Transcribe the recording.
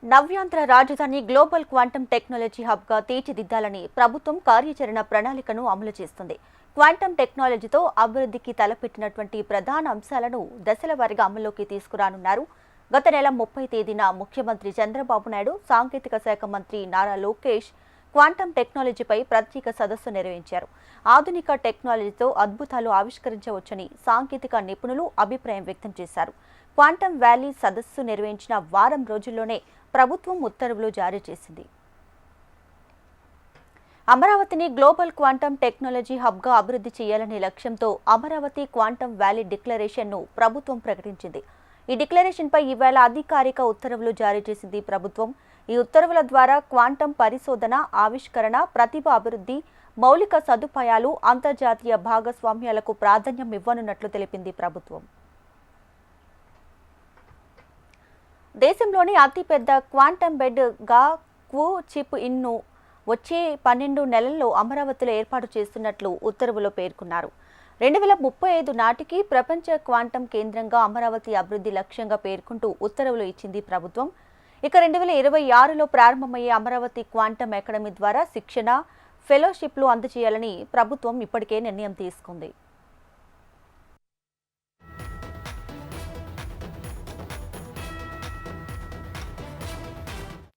నవ్యాంధ్ర రాజధాని global quantum technology హబ్గా తీర్చిదిద్దాలని ప్రభుత్వం కార్యాచరణ ప్రణాళికను అమలు చేస్తుంది. క్వాంటమ్ టెక్నాలజీతో అభివృద్ధికి తలపెట్టినటువంటి ప్రధాన అంశాలను దశల వారీగా అమల్లోకి తీసుకురానున్నారు. గత నెల 30 తేదీన ముఖ్యమంత్రి చంద్రబాబు నాయుడు, సాంకేతిక శాఖ మంత్రి నారా లోకేష్ క్వాంటమ్ టెక్నాలజీపై ప్రత్యేక సదస్సు నిర్వహించారు. ఆధునిక టెక్నాలజీతో అద్భుతాలు ఆవిష్కరించవచ్చని సాంకేతిక నిపుణులు అభిప్రాయం వ్యక్తం చేశారు. క్వాంటమ్ వ్యాలీ సదస్సు నిర్వహించిన వారం రోజుల్లోనే ప్రభుత్వం ఉత్తర్వులు జారీ చేసింది. అమరావతిని గ్లోబల్ క్వాంటమ్ టెక్నాలజీ హబ్గా అభివృద్ధి చేయాలనే లక్ష్యంతో అమరావతి క్వాంటమ్ వ్యాలీ డిక్లరేషన్ను ప్రభుత్వం ప్రకటించింది. ఈ డిక్లరేషన్పై ఈవేళ అధికారిక ఉత్తర్వులు జారీ చేసింది ప్రభుత్వం. ఈ ఉత్తర్వుల ద్వారా క్వాంటమ్ పరిశోధన, ఆవిష్కరణ, ప్రతిభ అభివృద్ధి, మౌలిక సదుపాయాలు, అంతర్జాతీయ భాగస్వామ్యాలకు ప్రాధాన్యం ఇవ్వనున్నట్లు తెలిపింది ప్రభుత్వం. దేశంలోని అతిపెద్ద క్వాంటమ్ బెడ్ గా క్వు చిప్ ఇన్ను వచ్చే 12 నెలల్లో అమరావతిలో ఏర్పాటు చేస్తున్నట్లు ఉత్తర్వులో పేర్కొన్నారు. 2035 నాటికి ప్రపంచ క్వాంటమ్ కేంద్రంగా అమరావతి అభివృద్ధి లక్ష్యంగా పేర్కొంటూ ఉత్తర్వులు ఇచ్చింది ప్రభుత్వం. ఇక 2026లో ప్రారంభమయ్యే అమరావతి క్వాంటమ్ అకాడమీ ద్వారా శిక్షణ, ఫెలోషిప్లు అందజేయాలని ప్రభుత్వం ఇప్పటికే నిర్ణయం తీసుకుంది.